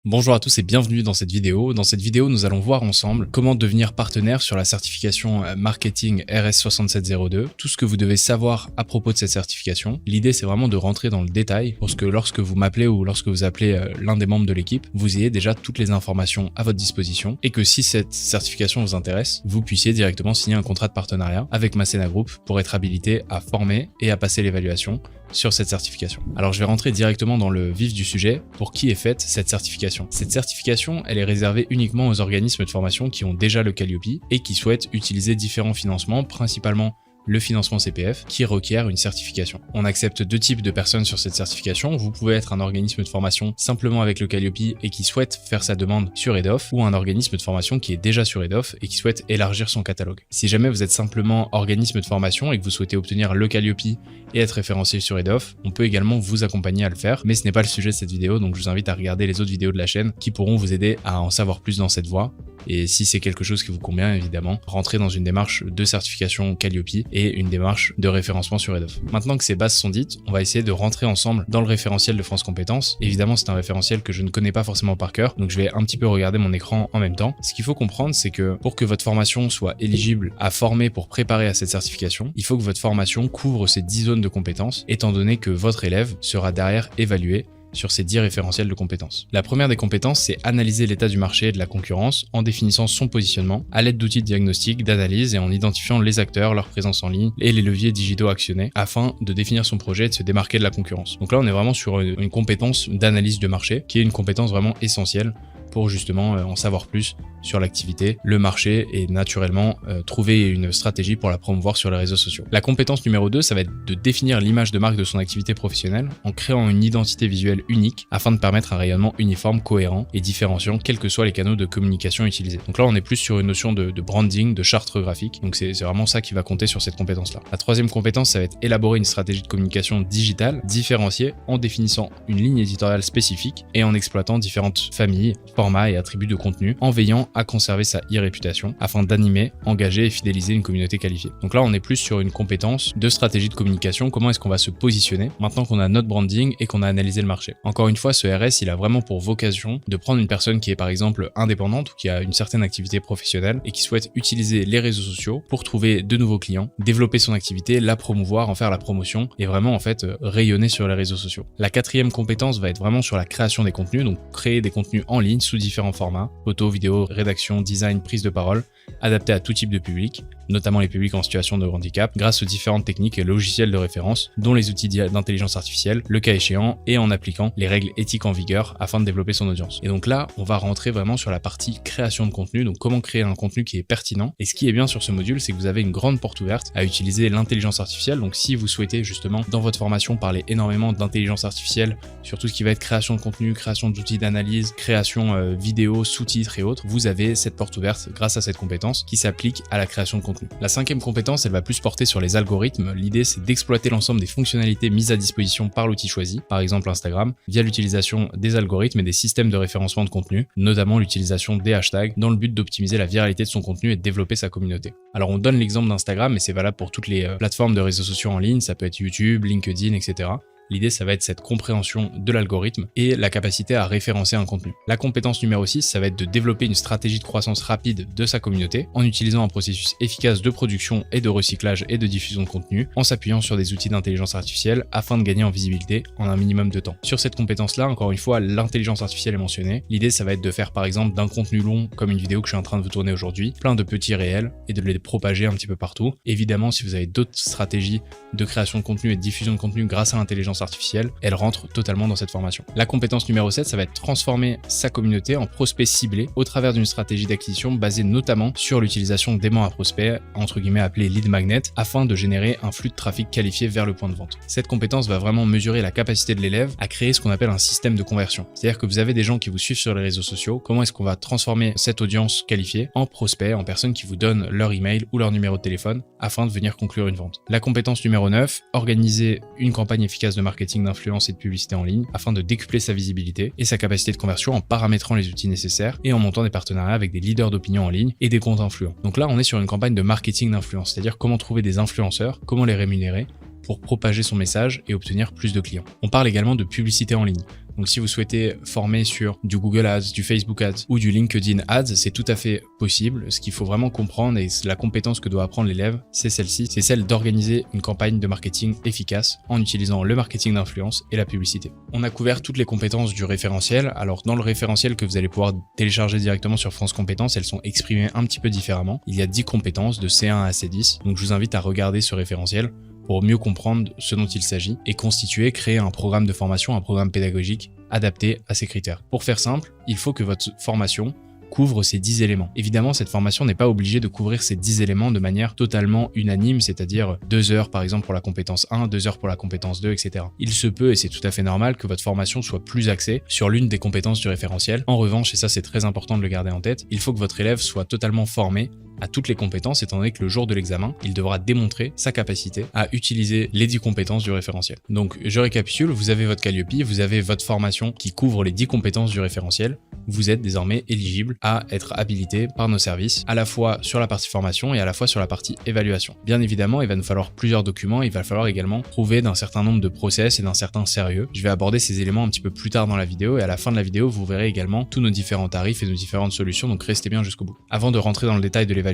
Bonjour à tous et bienvenue dans cette vidéo. Dans cette vidéo, nous allons voir ensemble comment devenir partenaire sur la certification marketing RS6702, tout ce que vous devez savoir à propos de cette certification. L'idée, c'est vraiment de rentrer dans le détail pour que lorsque vous m'appelez ou lorsque vous appelez l'un des membres de l'équipe, vous ayez déjà toutes les informations à votre disposition et que si cette certification vous intéresse, vous puissiez directement signer un contrat de partenariat avec Masséna Group pour être habilité à former et à passer l'évaluation sur cette certification. Alors je vais rentrer directement dans le vif du sujet. Pour qui est faite cette certification? Cette certification, elle est réservée uniquement aux organismes de formation qui ont déjà le Calliope et qui souhaitent utiliser différents financements, principalement le financement CPF, qui requiert une certification. On accepte deux types de personnes sur cette certification. Vous pouvez être un organisme de formation simplement avec le Calliope et qui souhaite faire sa demande sur EDOF, ou un organisme de formation qui est déjà sur EDOF et qui souhaite élargir son catalogue. Si jamais vous êtes simplement organisme de formation et que vous souhaitez obtenir le Calliope et être référencié sur EDOF, on peut également vous accompagner à le faire, mais ce n'est pas le sujet de cette vidéo, donc je vous invite à regarder les autres vidéos de la chaîne qui pourront vous aider à en savoir plus dans cette voie. Et si c'est quelque chose qui vous convient, évidemment, rentrez dans une démarche de certification Calliope et une démarche de référencement sur EDOF. Maintenant que ces bases sont dites, on va essayer de rentrer ensemble dans le référentiel de France Compétences. Évidemment, c'est un référentiel que je ne connais pas forcément par cœur, donc je vais un petit peu regarder mon écran en même temps. Ce qu'il faut comprendre, c'est que pour que votre formation soit éligible à former pour préparer à cette certification, il faut que votre formation couvre ces 10 zones de compétences, étant donné que votre élève sera derrière évalué sur ces 10 référentiels de compétences. La première des compétences, c'est analyser l'état du marché et de la concurrence en définissant son positionnement à l'aide d'outils de diagnostic, d'analyse et en identifiant les acteurs, leur présence en ligne et les leviers digitaux actionnés afin de définir son projet et de se démarquer de la concurrence. Donc là, on est vraiment sur une compétence d'analyse de marché qui est une compétence vraiment essentielle pour justement en savoir plus sur l'activité, le marché et naturellement trouver une stratégie pour la promouvoir sur les réseaux sociaux. La compétence numéro 2, ça va être de définir l'image de marque de son activité professionnelle en créant une identité visuelle unique afin de permettre un rayonnement uniforme, cohérent et différenciant quels que soient les canaux de communication utilisés. Donc là, on est plus sur une notion de branding, de charte graphique. Donc c'est vraiment ça qui va compter sur cette compétence-là. La troisième compétence, ça va être élaborer une stratégie de communication digitale différenciée en définissant une ligne éditoriale spécifique et en exploitant différentes familles, formats et attributs de contenu en veillant à conserver sa e-réputation afin d'animer, engager et fidéliser une communauté qualifiée. Donc là, on est plus sur une compétence de stratégie de communication, comment est-ce qu'on va se positionner maintenant qu'on a notre branding et qu'on a analysé le marché. Encore une fois, ce RS, il a vraiment pour vocation de prendre une personne qui est par exemple indépendante ou qui a une certaine activité professionnelle et qui souhaite utiliser les réseaux sociaux pour trouver de nouveaux clients, développer son activité, la promouvoir, en faire la promotion et vraiment en fait rayonner sur les réseaux sociaux. La quatrième compétence va être vraiment sur la création des contenus, donc créer des contenus en ligne sous différents formats, photo, vidéo, rédaction, design, prise de parole, adaptés à tout type de public, notamment les publics en situation de handicap, grâce aux différentes techniques et logiciels de référence, dont les outils d'intelligence artificielle, le cas échéant, et en appliquant les règles éthiques en vigueur afin de développer son audience. Et donc là, on va rentrer vraiment sur la partie création de contenu, donc comment créer un contenu qui est pertinent. Et ce qui est bien sur ce module, c'est que vous avez une grande porte ouverte à utiliser l'intelligence artificielle. Donc si vous souhaitez justement dans votre formation parler énormément d'intelligence artificielle sur tout ce qui va être création de contenu, création d'outils d'analyse, création vidéo, sous-titres et autres, vous avez cette porte ouverte grâce à cette compétence qui s'applique à la création de contenu. La cinquième compétence, elle va plus porter sur les algorithmes. L'idée, c'est d'exploiter l'ensemble des fonctionnalités mises à disposition par l'outil choisi, par exemple Instagram, via l'utilisation des algorithmes et des systèmes de référencement de contenu, notamment l'utilisation des hashtags, dans le but d'optimiser la viralité de son contenu et de développer sa communauté. Alors on donne l'exemple d'Instagram, mais c'est valable pour toutes les plateformes de réseaux sociaux en ligne, ça peut être YouTube, LinkedIn, etc. L'idée, ça va être cette compréhension de l'algorithme et la capacité à référencer un contenu. La compétence numéro 6, ça va être de développer une stratégie de croissance rapide de sa communauté en utilisant un processus efficace de production et de recyclage et de diffusion de contenu en s'appuyant sur des outils d'intelligence artificielle afin de gagner en visibilité en un minimum de temps. Sur cette compétence-là, encore une fois, l'intelligence artificielle est mentionnée. L'idée, ça va être de faire par exemple d'un contenu long comme une vidéo que je suis en train de vous tourner aujourd'hui, plein de petits réels et de les propager un petit peu partout. Évidemment, si vous avez d'autres stratégies de création de contenu et de diffusion de contenu grâce à l'intelligence artificielle, elle rentre totalement dans cette formation. La compétence numéro 7, ça va être transformer sa communauté en prospects ciblés au travers d'une stratégie d'acquisition basée notamment sur l'utilisation d'aimants à prospects, entre guillemets appelés lead magnets, afin de générer un flux de trafic qualifié vers le point de vente. Cette compétence va vraiment mesurer la capacité de l'élève à créer ce qu'on appelle un système de conversion. C'est-à-dire que vous avez des gens qui vous suivent sur les réseaux sociaux, comment est-ce qu'on va transformer cette audience qualifiée en prospects, en personnes qui vous donnent leur email ou leur numéro de téléphone afin de venir conclure une vente. La compétence numéro 9, organiser une campagne efficace de marketing d'influence et de publicité en ligne afin de décupler sa visibilité et sa capacité de conversion en paramétrant les outils nécessaires et en montant des partenariats avec des leaders d'opinion en ligne et des comptes influents. Donc là, on est sur une campagne de marketing d'influence, c'est-à-dire comment trouver des influenceurs, comment les rémunérer pour propager son message et obtenir plus de clients. On parle également de publicité en ligne. Donc si vous souhaitez former sur du Google Ads, du Facebook Ads ou du LinkedIn Ads, c'est tout à fait possible. Ce qu'il faut vraiment comprendre et la compétence que doit apprendre l'élève, c'est celle-ci, c'est celle d'organiser une campagne de marketing efficace en utilisant le marketing d'influence et la publicité. On a couvert toutes les compétences du référentiel. Alors dans le référentiel que vous allez pouvoir télécharger directement sur France Compétences, elles sont exprimées un petit peu différemment. Il y a 10 compétences de C1 à C10, donc je vous invite à regarder ce référentiel pour mieux comprendre ce dont il s'agit et créer un programme de formation, un programme pédagogique adapté à ces critères. Pour faire simple, il faut que votre formation couvre ces 10 éléments. Évidemment, cette formation n'est pas obligée de couvrir ces 10 éléments de manière totalement unanime, c'est-à-dire 2 heures par exemple pour la compétence 1, 2 heures pour la compétence 2, etc. Il se peut, et c'est tout à fait normal, que votre formation soit plus axée sur l'une des compétences du référentiel. En revanche, et ça c'est très important de le garder en tête, il faut que votre élève soit totalement formé à toutes les compétences, étant donné que le jour de l'examen, il devra démontrer sa capacité à utiliser les 10 compétences du référentiel. Donc je récapitule, vous avez votre Calliope, vous avez votre formation qui couvre les 10 compétences du référentiel, vous êtes désormais éligible à être habilité par nos services, à la fois sur la partie formation et à la fois sur la partie évaluation. Bien évidemment, il va nous falloir plusieurs documents, il va falloir également prouver d'un certain nombre de process et d'un certain sérieux. Je vais aborder ces éléments un petit peu plus tard dans la vidéo et à la fin de la vidéo, vous verrez également tous nos différents tarifs et nos différentes solutions, donc restez bien jusqu'au bout. Avant de rentrer dans le détail de l'évaluation,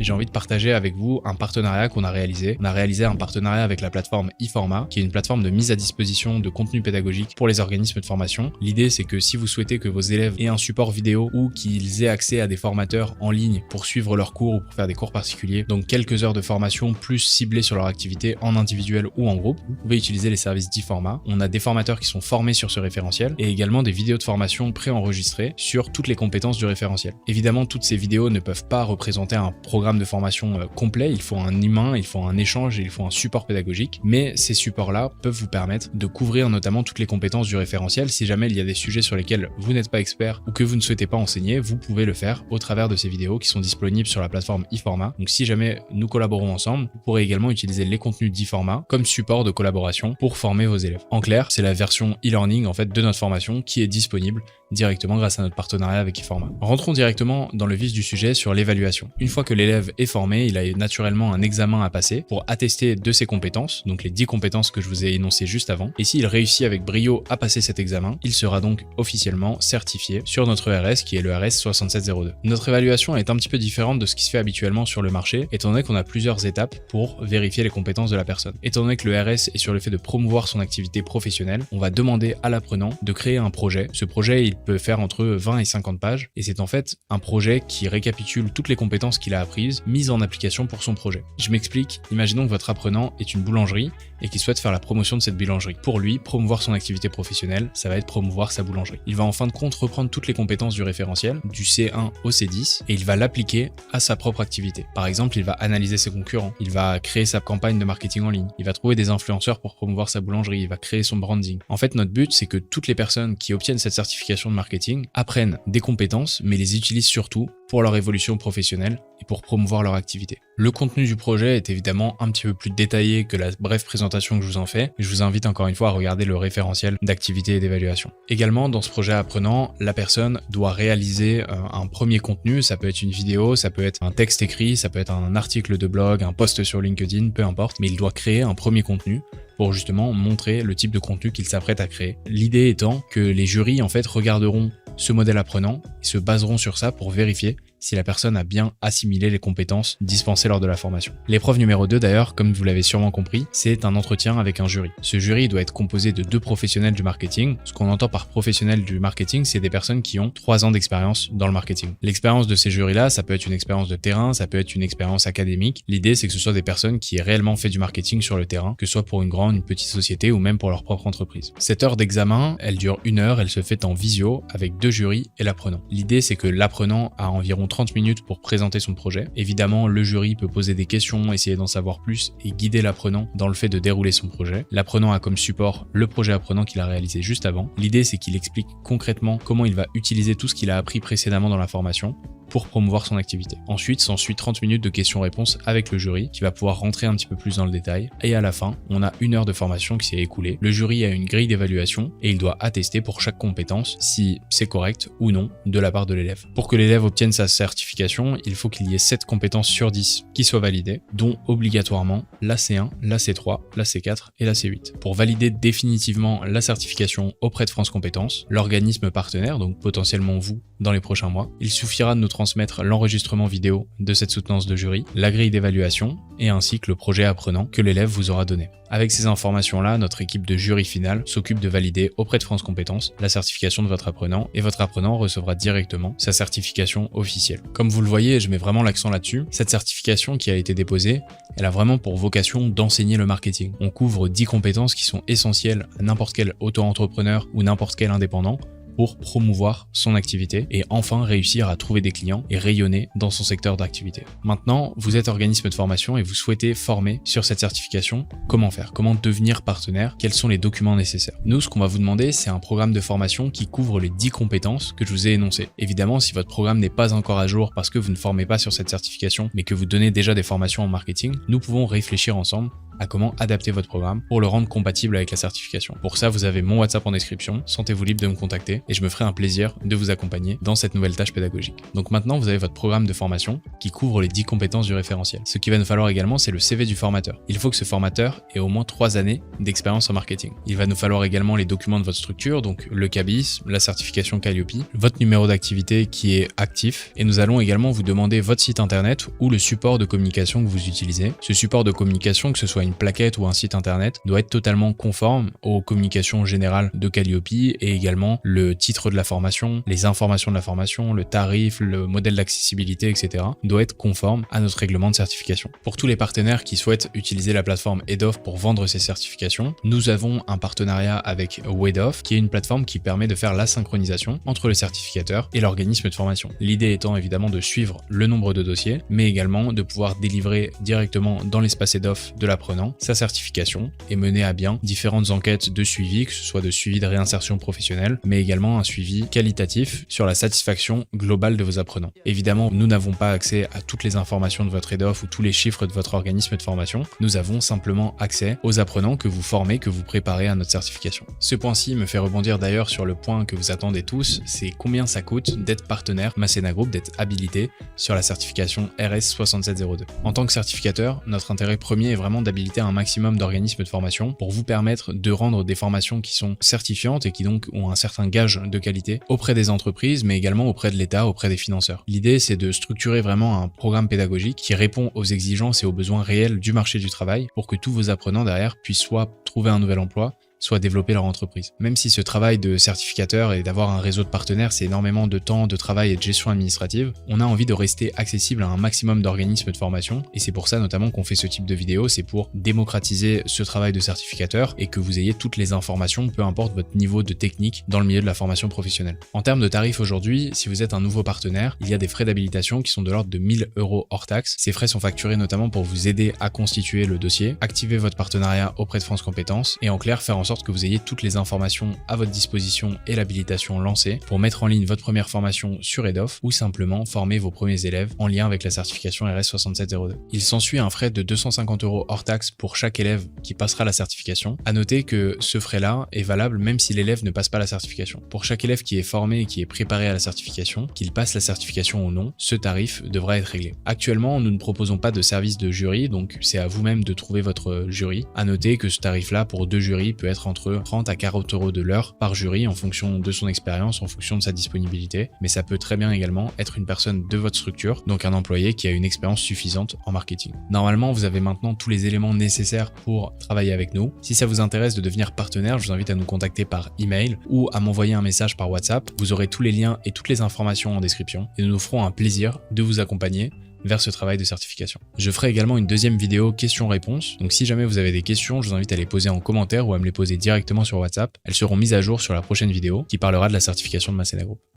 j'ai envie de partager avec vous un partenariat qu'on a réalisé. On a réalisé un partenariat avec la plateforme eFormat, qui est une plateforme de mise à disposition de contenu pédagogique pour les organismes de formation. L'idée, c'est que si vous souhaitez que vos élèves aient un support vidéo ou qu'ils aient accès à des formateurs en ligne pour suivre leurs cours ou pour faire des cours particuliers, donc quelques heures de formation plus ciblées sur leur activité en individuel ou en groupe, vous pouvez utiliser les services d'eFormat. On a des formateurs qui sont formés sur ce référentiel et également des vidéos de formation préenregistrées sur toutes les compétences du référentiel. Évidemment, toutes ces vidéos ne peuvent pas représenter un programme de formation complet, il faut un humain, il faut un échange et il faut un support pédagogique, mais ces supports-là peuvent vous permettre de couvrir notamment toutes les compétences du référentiel. Si jamais il y a des sujets sur lesquels vous n'êtes pas expert ou que vous ne souhaitez pas enseigner, vous pouvez le faire au travers de ces vidéos qui sont disponibles sur la plateforme eFormat. Donc si jamais nous collaborons ensemble, vous pourrez également utiliser les contenus d'eFormat comme support de collaboration pour former vos élèves. En clair, c'est la version e-learning en fait de notre formation qui est disponible directement grâce à notre partenariat avec eFormat. Rentrons directement dans le vif du sujet sur l'évaluation. Une fois que l'élève est formé, il a naturellement un examen à passer pour attester de ses compétences, donc les 10 compétences que je vous ai énoncées juste avant. Et s'il réussit avec brio à passer cet examen, il sera donc officiellement certifié sur notre RS qui est le RS 6702. Notre évaluation est un petit peu différente de ce qui se fait habituellement sur le marché, étant donné qu'on a plusieurs étapes pour vérifier les compétences de la personne. Étant donné que le RS est sur le fait de promouvoir son activité professionnelle, on va demander à l'apprenant de créer un projet. Ce projet, il peut faire entre 20 et 50 pages, et c'est en fait un projet qui récapitule toutes les compétences qu'il a apprises, mises en application pour son projet. Je m'explique, imaginons que votre apprenant est une boulangerie et qu'il souhaite faire la promotion de cette boulangerie. Pour lui, promouvoir son activité professionnelle, ça va être promouvoir sa boulangerie. Il va en fin de compte reprendre toutes les compétences du référentiel, du C1 au C10, et il va l'appliquer à sa propre activité. Par exemple, il va analyser ses concurrents, il va créer sa campagne de marketing en ligne, il va trouver des influenceurs pour promouvoir sa boulangerie, il va créer son branding. En fait, notre but, c'est que toutes les personnes qui obtiennent cette certification de marketing apprennent des compétences, mais les utilisent surtout pour leur évolution professionnelle et pour promouvoir leur activité. Le contenu du projet est évidemment un petit peu plus détaillé que la brève présentation que je vous en fais. Je vous invite encore une fois à regarder le référentiel d'activité et d'évaluation. Également, dans ce projet apprenant, la personne doit réaliser un premier contenu. Ça peut être une vidéo, ça peut être un texte écrit, ça peut être un article de blog, un post sur LinkedIn, peu importe. Mais il doit créer un premier contenu pour justement montrer le type de contenu qu'il s'apprête à créer. L'idée étant que les jurys en fait regarderont ce modèle apprenant et se baseront sur ça pour vérifier si la personne a bien assimilé les compétences dispensées lors de la formation. L'épreuve numéro 2 d'ailleurs, comme vous l'avez sûrement compris, c'est un entretien avec un jury. Ce jury doit être composé de 2 professionnels du marketing. Ce qu'on entend par professionnels du marketing, c'est des personnes qui ont 3 ans d'expérience dans le marketing. L'expérience de ces jurys-là, ça peut être une expérience de terrain, ça peut être une expérience académique. L'idée, c'est que ce soit des personnes qui aient réellement fait du marketing sur le terrain, que ce soit pour une grande, une petite société ou même pour leur propre entreprise. Cette heure d'examen, elle dure 1 heure, elle se fait en visio avec 2 jurys et l'apprenant. L'idée, c'est que l'apprenant a environ 30 minutes pour présenter son projet. Évidemment, le jury peut poser des questions, essayer d'en savoir plus et guider l'apprenant dans le fait de dérouler son projet. L'apprenant a comme support le projet apprenant qu'il a réalisé juste avant. L'idée, c'est qu'il explique concrètement comment il va utiliser tout ce qu'il a appris précédemment dans la formation pour promouvoir son activité. Ensuite, s'ensuit 30 minutes de questions-réponses avec le jury qui va pouvoir rentrer un petit peu plus dans le détail. Et à la fin, on a 1 heure de formation qui s'est écoulée. Le jury a une grille d'évaluation et il doit attester pour chaque compétence si c'est correct ou non de la part de l'élève. Pour que l'élève obtienne sa certification, il faut qu'il y ait 7 compétences sur 10 qui soient validées, dont obligatoirement la C1, la C3, la C4 et la C8. Pour valider définitivement la certification auprès de France Compétences, l'organisme partenaire, donc potentiellement vous dans les prochains mois, il suffira de nous transmettre l'enregistrement vidéo de cette soutenance de jury, la grille d'évaluation et ainsi que le projet apprenant que l'élève vous aura donné. Avec ces informations-là, notre équipe de jury final s'occupe de valider auprès de France Compétences la certification de votre apprenant et votre apprenant recevra directement sa certification officielle. Comme vous le voyez, je mets vraiment l'accent là-dessus, cette certification qui a été déposée, elle a vraiment pour vocation d'enseigner le marketing. On couvre 10 compétences qui sont essentielles à n'importe quel auto-entrepreneur ou n'importe quel indépendant pour promouvoir son activité et enfin réussir à trouver des clients et rayonner dans son secteur d'activité. Maintenant, vous êtes organisme de formation et vous souhaitez former sur cette certification. Comment faire? Comment devenir partenaire? Quels sont les documents nécessaires? Nous, ce qu'on va vous demander, c'est un programme de formation qui couvre les 10 compétences que je vous ai énoncées. Évidemment, si votre programme n'est pas encore à jour parce que vous ne formez pas sur cette certification, mais que vous donnez déjà des formations en marketing, nous pouvons réfléchir ensemble à comment adapter votre programme pour le rendre compatible avec la certification. Pour ça, vous avez mon WhatsApp en description, sentez-vous libre de me contacter et je me ferai un plaisir de vous accompagner dans cette nouvelle tâche pédagogique. Donc maintenant, vous avez votre programme de formation qui couvre les 10 compétences du référentiel. Ce qu'il va nous falloir également, c'est le CV du formateur. Il faut que ce formateur ait au moins 3 années d'expérience en marketing. Il va nous falloir également les documents de votre structure, donc le CABIS, la certification Calliope, votre numéro d'activité qui est actif et nous allons également vous demander votre site internet ou le support de communication que vous utilisez. Ce support de communication, que ce soit une plaquette ou un site internet, doit être totalement conforme aux communications générales de Calliope et également le titre de la formation, les informations de la formation, le tarif, le modèle d'accessibilité, etc. doit être conforme à notre règlement de certification. Pour tous les partenaires qui souhaitent utiliser la plateforme Hedoff pour vendre ces certifications, nous avons un partenariat avec Wedoff qui est une plateforme qui permet de faire la synchronisation entre le certificateur et l'organisme de formation. L'idée étant évidemment de suivre le nombre de dossiers, mais également de pouvoir délivrer directement dans l'espace Hedoff de l'apprenant sa certification et mener à bien différentes enquêtes de suivi, que ce soit de suivi de réinsertion professionnelle, mais également un suivi qualitatif sur la satisfaction globale de vos apprenants. Évidemment, nous n'avons pas accès à toutes les informations de votre Hedoff ou tous les chiffres de votre organisme de formation. Nous avons simplement accès aux apprenants que vous formez, que vous préparez à notre certification. Ce point-ci me fait rebondir d'ailleurs sur le point que vous attendez tous, c'est combien ça coûte d'être partenaire Masséna Group, d'être habilité sur la certification RS 6702. En tant que certificateur, notre intérêt premier est vraiment d'habiliter un maximum d'organismes de formation pour vous permettre de rendre des formations qui sont certifiantes et qui donc ont un certain gage de qualité auprès des entreprises, mais également auprès de l'État, auprès des financeurs. L'idée, c'est de structurer vraiment un programme pédagogique qui répond aux exigences et aux besoins réels du marché du travail pour que tous vos apprenants derrière puissent soit trouver un nouvel emploi, soit développer leur entreprise. Même si ce travail de certificateur et d'avoir un réseau de partenaires, c'est énormément de temps, de travail et de gestion administrative, on a envie de rester accessible à un maximum d'organismes de formation et c'est pour ça notamment qu'on fait ce type de vidéo, c'est pour démocratiser ce travail de certificateur et que vous ayez toutes les informations, peu importe votre niveau de technique dans le milieu de la formation professionnelle. En termes de tarifs aujourd'hui, si vous êtes un nouveau partenaire, il y a des frais d'habilitation qui sont de l'ordre de 1000 € hors taxe. Ces frais sont facturés notamment pour vous aider à constituer le dossier, activer votre partenariat auprès de France Compétences et en clair faire en sorte que vous ayez toutes les informations à votre disposition et l'habilitation lancée pour mettre en ligne votre première formation sur Hedoff ou simplement former vos premiers élèves en lien avec la certification RS 6702. Il s'ensuit un frais de 250 € hors taxe pour chaque élève qui passera la certification. À noter que ce frais-là est valable même si l'élève ne passe pas la certification. Pour chaque élève qui est formé et qui est préparé à la certification, qu'il passe la certification ou non, ce tarif devra être réglé. Actuellement, nous ne proposons pas de service de jury, donc c'est à vous-même de trouver votre jury. À noter que ce tarif-là pour 2 jurys peut être entre 30 à 40 € de l'heure par jury en fonction de son expérience, en fonction de sa disponibilité, mais ça peut très bien également être une personne de votre structure, donc un employé qui a une expérience suffisante en marketing. Normalement, vous avez maintenant tous les éléments nécessaires pour travailler avec nous. Si ça vous intéresse de devenir partenaire, je vous invite à nous contacter par email ou à m'envoyer un message par WhatsApp. Vous aurez tous les liens et toutes les informations en description et nous nous ferons un plaisir de vous accompagner vers ce travail de certification. Je ferai également une deuxième vidéo questions-réponses, donc si jamais vous avez des questions, je vous invite à les poser en commentaire ou à me les poser directement sur WhatsApp. Elles seront mises à jour sur la prochaine vidéo qui parlera de la certification de Masséna Group.